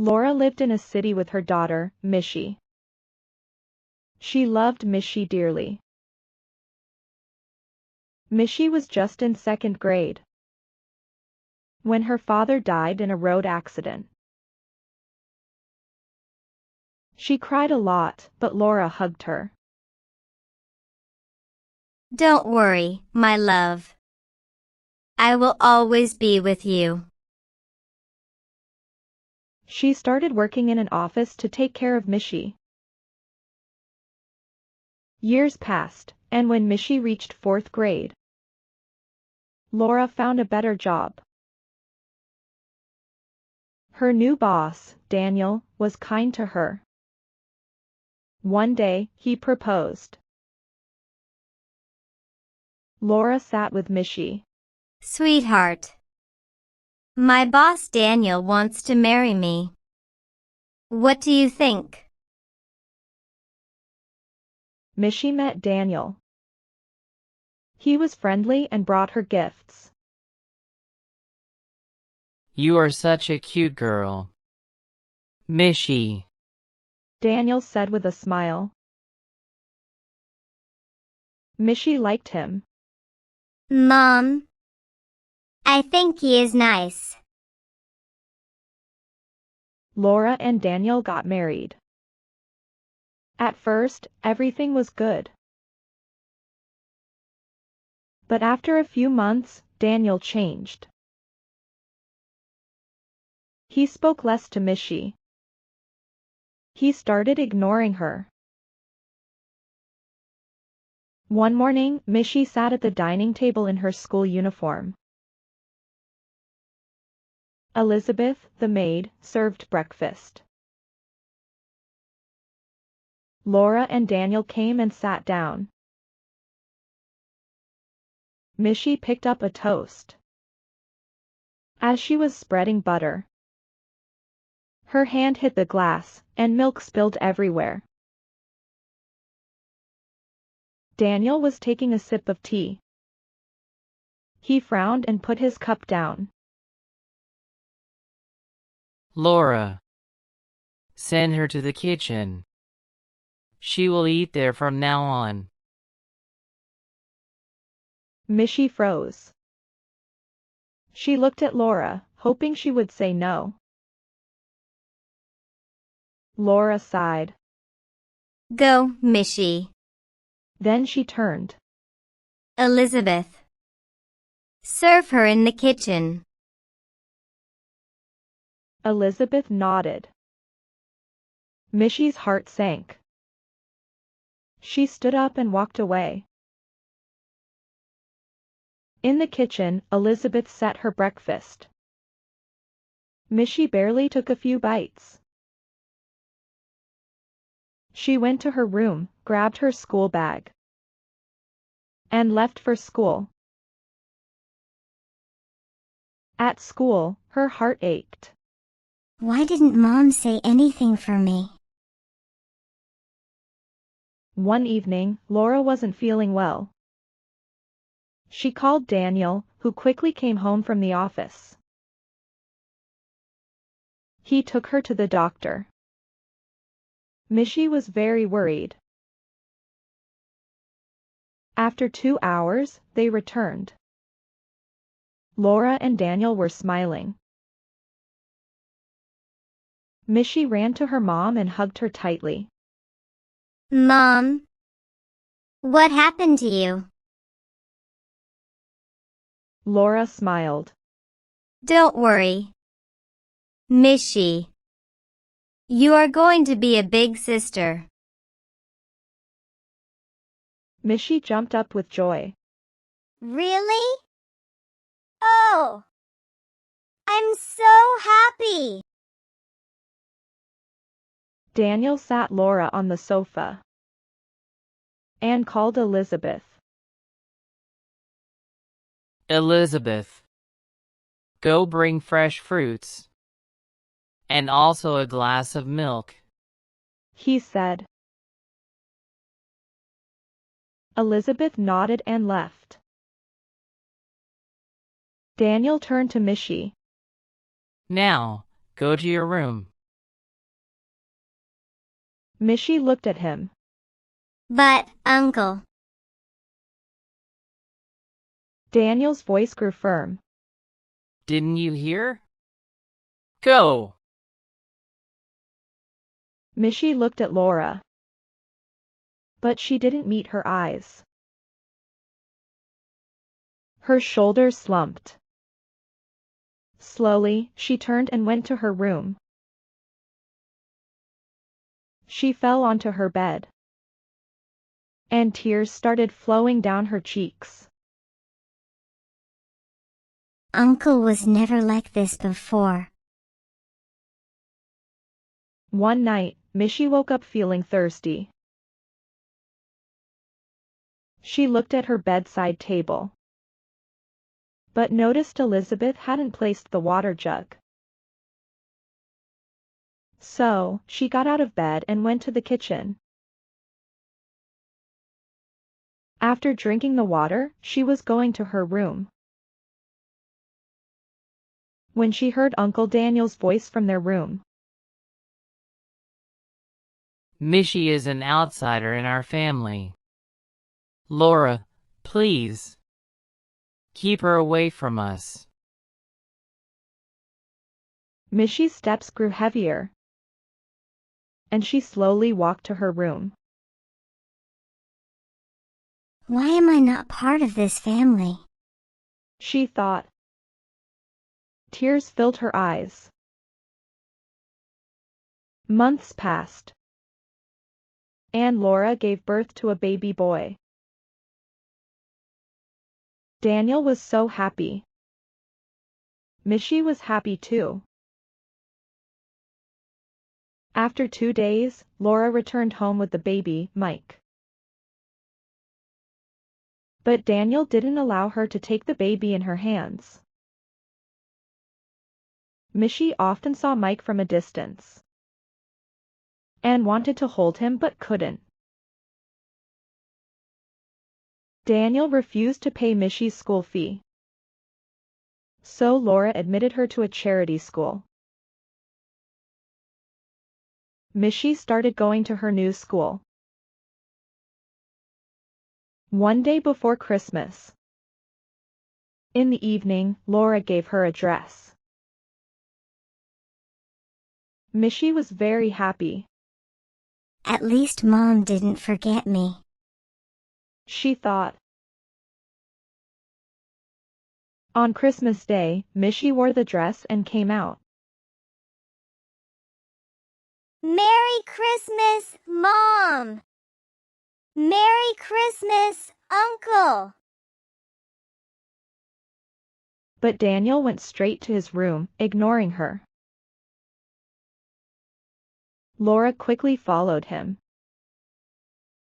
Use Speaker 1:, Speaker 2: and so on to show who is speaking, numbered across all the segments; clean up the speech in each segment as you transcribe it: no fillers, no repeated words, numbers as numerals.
Speaker 1: Laura lived in a city with her daughter, Mishi. She loved Mishi dearly. Mishi was just in second grade when her father died in a road accident. She cried a lot, but Laura hugged her.
Speaker 2: Don't worry, my love. I will always be with you.
Speaker 1: She started working in an office to take care of Mishi. Years passed, and when Mishi reached fourth grade, Laura found a better job. Her new boss, Daniel, was kind to her. One day, he proposed. Laura sat with Mishi.
Speaker 2: Sweetheart, my boss Daniel wants to marry me. What do you think?
Speaker 1: Mishi met Daniel. He was friendly and brought her gifts.
Speaker 3: You are such a cute girl, Mishi.
Speaker 1: Daniel said with a smile. Mishi liked him.
Speaker 2: Mom, I think he is nice.
Speaker 1: Laura and Daniel got married. At first, everything was good. But after a few months, Daniel changed. He spoke less to Mishi. He started ignoring her. One morning, Mishi sat at the dining table in her school uniform. Elizabeth, the maid, served breakfast. Laura and Daniel came and sat down. Mishi picked up a toast. As she was spreading butter, her hand hit the glass, and milk spilled everywhere. Daniel was taking a sip of tea. He frowned and put his cup down.
Speaker 3: Laura, send her to the kitchen. She will eat there from now on.
Speaker 1: Mishi froze. She looked at Laura, hoping she would say no. Laura sighed.
Speaker 2: Go, Mishi.
Speaker 1: Then she turned.
Speaker 2: Elizabeth, serve her in the kitchen.
Speaker 1: Elizabeth nodded. Mishi's heart sank. She stood up and walked away. In the kitchen, Elizabeth set her breakfast. Mishi barely took a few bites. She went to her room, grabbed her school bag, and left for school. At school, her heart ached.
Speaker 2: Why didn't Mom say anything for me?
Speaker 1: One evening, Laura wasn't feeling well. She called Daniel, who quickly came home from the office. He took her to the doctor. Mishi was very worried. After 2 hours, they returned. Laura and Daniel were smiling. Mishi ran to her mom and hugged her tightly.
Speaker 2: Mom, what happened to you?
Speaker 1: Laura smiled.
Speaker 2: Don't worry, Mishi. You are going to be a big sister.
Speaker 1: Mishi jumped up with joy.
Speaker 2: Really? Oh, I'm so happy.
Speaker 1: Daniel sat Laura on the sofa and called Elizabeth.
Speaker 3: Elizabeth, go bring fresh fruits. And also a glass of milk,
Speaker 1: he said. Elizabeth nodded and left. Daniel turned to Mishi.
Speaker 3: Now, go to your room.
Speaker 1: Mishy looked at him.
Speaker 2: But, Uncle.
Speaker 1: Daniel's voice grew firm.
Speaker 3: Didn't you hear? Go!
Speaker 1: Mishy looked at Laura. But she didn't meet her eyes. Her shoulders slumped. Slowly, she turned and went to her room. She fell onto her bed. And tears started flowing down her cheeks.
Speaker 2: Uncle was never like this before.
Speaker 1: One night, Mishy woke up feeling thirsty. She looked at her bedside table, but noticed Elizabeth hadn't placed the water jug. So, she got out of bed and went to the kitchen. After drinking the water, she was going to her room, when she heard Uncle Daniel's voice from their room.
Speaker 3: Mishy is an outsider in our family. Laura, please. Keep her away from us.
Speaker 1: Mishy's steps grew heavier, and she slowly walked to her room.
Speaker 2: Why am I not part of this family?
Speaker 1: She thought. Tears filled her eyes. Months passed, and Laura gave birth to a baby boy. Daniel was so happy. Mishy was happy too. After 2 days, Laura returned home with the baby, Mike. But Daniel didn't allow her to take the baby in her hands. Mishy often saw Mike from a distance and wanted to hold him but couldn't. Daniel refused to pay Mishy's school fee, so Laura admitted her to a charity school. Mishy started going to her new school. One day before Christmas, in the evening, Laura gave her a dress. Mishy was very happy.
Speaker 2: At least Mom didn't forget me.
Speaker 1: She thought. On Christmas Day, Mishy wore the dress and came out.
Speaker 2: Merry Christmas, Mom! Merry Christmas, Uncle!
Speaker 1: But Daniel went straight to his room, ignoring her. Laura quickly followed him.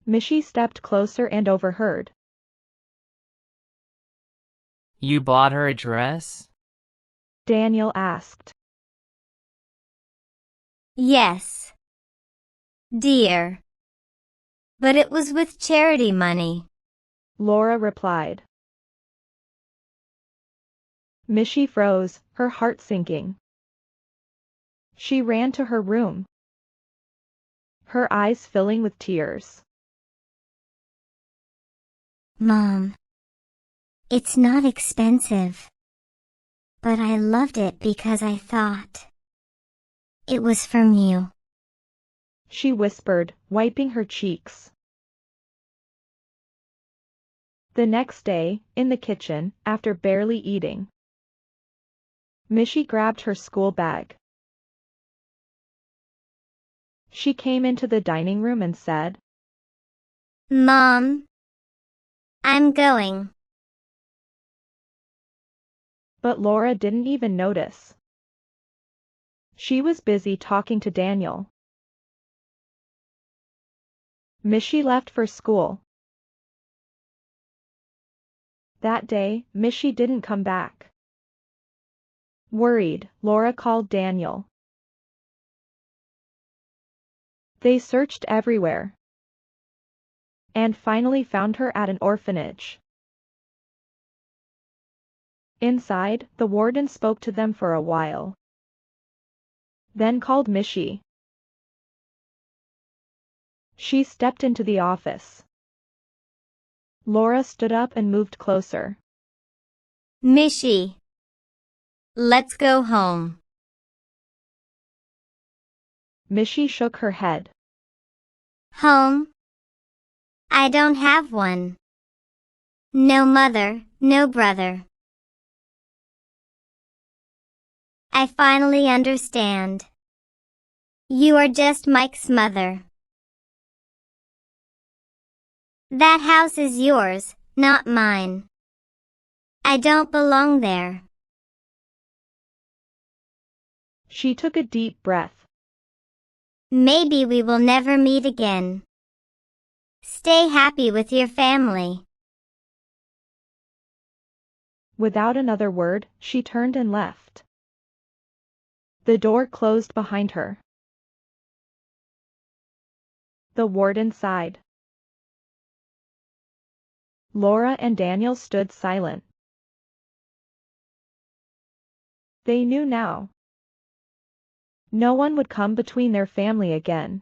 Speaker 1: Mishy stepped closer and overheard.
Speaker 3: You bought her a dress?
Speaker 1: Daniel asked.
Speaker 2: Yes, dear. But it was with charity money.
Speaker 1: Laura replied. Mishy froze, her heart sinking. She ran to her room, her eyes filling with tears.
Speaker 2: Mom, it's not expensive, but I loved it because I thought it was from you.
Speaker 1: She whispered, wiping her cheeks. The next day, in the kitchen, after barely eating, Mishy grabbed her school bag. She came into the dining room and said,
Speaker 2: Mom, I'm going.
Speaker 1: But Laura didn't even notice. She was busy talking to Daniel. Mishy left for school. That day, Mishy didn't come back. Worried, Laura called Daniel. They searched everywhere and finally found her at an orphanage. Inside, the warden spoke to them for a while, then called Mishy. She stepped into the office. Laura stood up and moved closer.
Speaker 2: Mishy, let's go home.
Speaker 1: Mishy shook her head.
Speaker 2: Home? I don't have one. No mother, no brother. I finally understand. You are just Mike's mother. That house is yours, not mine. I don't belong there.
Speaker 1: She took a deep breath.
Speaker 2: Maybe we will never meet again. Stay happy with your family.
Speaker 1: Without another word, she turned and left. The door closed behind her. The warden sighed. Laura and Daniel stood silent. They knew now. No one would come between their family again.